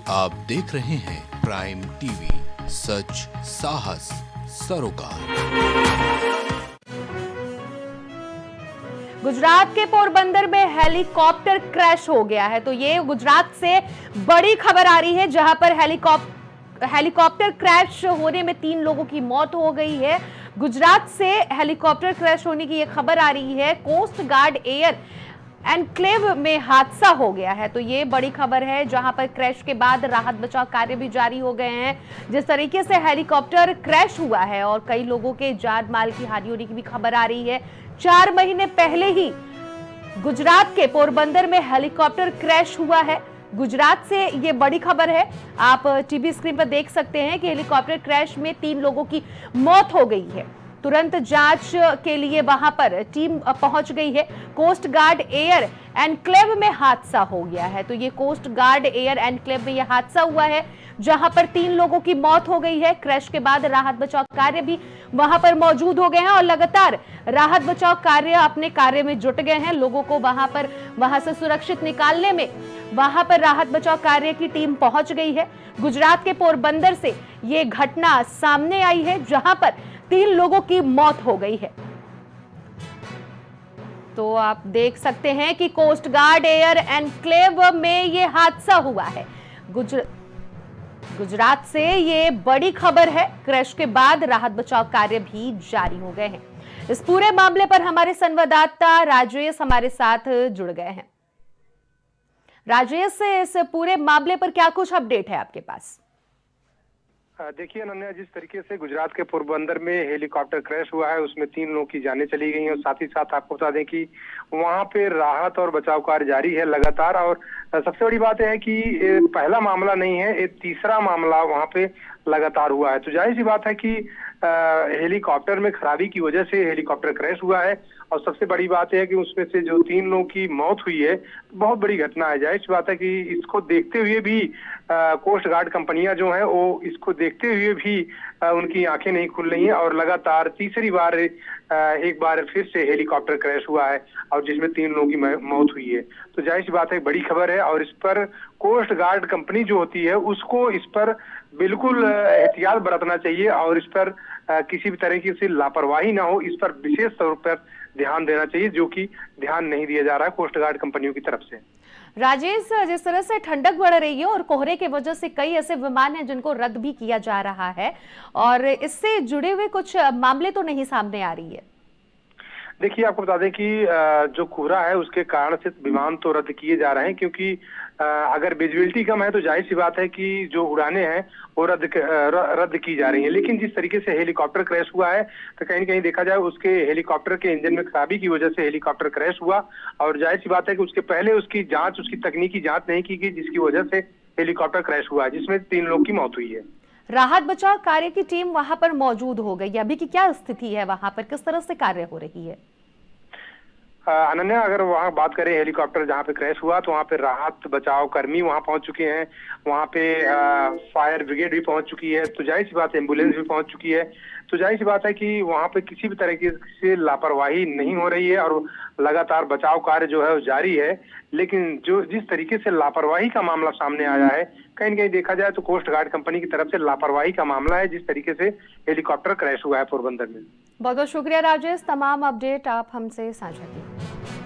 आप देख रहे हैं प्राइम टीवी, सच साहस सरोकार। गुजरात के पोरबंदर में हेलीकॉप्टर क्रैश हो गया है। तो ये गुजरात से बड़ी खबर आ रही है, जहां पर हेलीकॉप्टर क्रैश होने में 3 लोगों की मौत हो गई है। गुजरात से हेलीकॉप्टर क्रैश होने की ये खबर आ रही है। कोस्ट गार्ड एयर एनक्लेव में हादसा हो गया है। तो ये बड़ी खबर है, जहां पर क्रैश के बाद राहत बचाव कार्य भी जारी हो गए हैं। जिस तरीके से हेलीकॉप्टर क्रैश हुआ है और कई लोगों के जान माल की हानि होने की भी खबर आ रही है। 4 महीने पहले ही गुजरात के पोरबंदर में हेलीकॉप्टर क्रैश हुआ है। गुजरात से ये बड़ी खबर है। आप टीवी स्क्रीन पर देख सकते हैं कि हेलीकॉप्टर क्रैश में 3 लोगों की मौत हो गई है। तुरंत जांच के लिए वहां पर टीम पहुंच गई है। कोस्ट गार्ड एयर एनक्लेव में हादसा हो गया है। तो ये कोस्ट गार्ड एयर एनक्लेव में यह हादसा हुआ है, जहां पर 3 लोगों की मौत हो गई है। क्रैश के बाद राहत बचाव कार्य भी वहां पर मौजूद हो गए हैं और लगातार राहत बचाव कार्य अपने कार्य में जुट गए हैं। लोगों को वहां से सुरक्षित निकालने में वहां पर राहत बचाव कार्य की टीम पहुंच गई है। गुजरात के पोरबंदर से ये घटना सामने आई है, जहां पर 3 लोगों की मौत हो गई है। तो आप देख सकते हैं कि कोस्ट गार्ड एयर एनक्लेव में ये हादसा हुआ है। गुजरात से ये बड़ी खबर है। क्रैश के बाद राहत बचाव कार्य भी जारी हो गए हैं। इस पूरे मामले पर हमारे संवाददाता राजेश हमारे साथ जुड़ गए हैं। राजेश, से इस पूरे मामले पर क्या कुछ अपडेट है आपके पास? देखिए अनन्या, जिस तरीके से गुजरात के पोरबंदर में हेलीकॉप्टर क्रैश हुआ है, उसमें 3 लोगों की जानें चली गई हैं और साथ ही साथ आपको बता दें कि वहां पे राहत और बचाव कार्य जारी है लगातार। और सबसे बड़ी बात है कि पहला मामला नहीं है, ये तीसरा मामला वहां पे लगातार हुआ है। तो जाहिर सी बात है कि हेलीकॉप्टर में खराबी की वजह से हेलीकॉप्टर क्रैश हुआ है। और सबसे बड़ी बात है कि उसमें से जो 3 लोगों की मौत हुई है, बहुत बड़ी घटना है। जाहिर सी बात है कि इसको देखते हुए भी कोस्ट गार्ड कंपनियां जो हैं वो इसको देखते हुए भी उनकी आंखें नहीं खुल रही हैं और लगातार तीसरी बार एक बार फिर से हेलीकॉप्टर क्रैश हुआ है और जिसमें 3 लोगों की मौत हुई है। तो जाहिर सी बात है, बड़ी खबर है और इस पर कोस्ट गार्ड कंपनी जो होती है उसको इस पर बिल्कुल एहतियात बरतना चाहिए और इस पर किसी भी तरीके से लापरवाही ना हो, इस पर विशेष तौर पर ध्यान देना चाहिए, जो कि ध्यान नहीं दिया जा रहा है कोस्ट गार्ड कंपनियों की तरफ से। राजेश, जिस तरह से ठंडक बढ़ रही है और कोहरे की वजह से कई ऐसे विमान हैं जिनको रद्द भी किया जा रहा है, और इससे जुड़े हुए कुछ मामले तो नहीं सामने आ रही है। देखिए, आपको बता दें कि जो कोहरा है उसके कारण से विमान तो रद्द किए जा रहे हैं, क्योंकि अगर विजिबिलिटी कम है तो जाहिर सी बात है कि जो उड़ानें हैं वो रद्द की जा रही हैं। लेकिन जिस तरीके से हेलीकॉप्टर क्रैश हुआ है तो कहीं न कहीं देखा जाए उसके हेलीकॉप्टर के इंजन में खराबी की वजह से हेलीकॉप्टर क्रैश हुआ और जाहिर सी बात है कि उसके पहले उसकी तकनीकी जांच नहीं की गई, जिसकी वजह से हेलीकॉप्टर क्रैश हुआ है, जिसमें 3 लोग की मौत हुई है। राहत बचाव कार्य की टीम वहां पर मौजूद हो गई, अभी की क्या स्थिति है वहां पर, किस तरह से कार्य हो रही है? अनन्या, अगर वहाँ बात करें हेलीकॉप्टर जहाँ पे क्रैश हुआ तो वहाँ पे राहत बचाव कर्मी वहाँ पहुँच चुके हैं। वहाँ पे फायर ब्रिगेड भी पहुँच चुकी है। तो जाहिर सी बात है एम्बुलेंस भी पहुँच चुकी है। तो जाहिर सी बात है कि वहाँ पे किसी भी तरीके से लापरवाही नहीं हो रही है और लगातार बचाव कार्य जो है वो जारी है। लेकिन जो जिस तरीके से लापरवाही का मामला सामने आया है, कहीं न कहीं देखा जाए तो कोस्ट गार्ड कंपनी की तरफ से लापरवाही का मामला है, जिस तरीके से हेलीकॉप्टर क्रैश हुआ है पोरबंदर में। बहुत बहुत शुक्रिया राजेश, तमाम अपडेट आप हमसे साझा किए।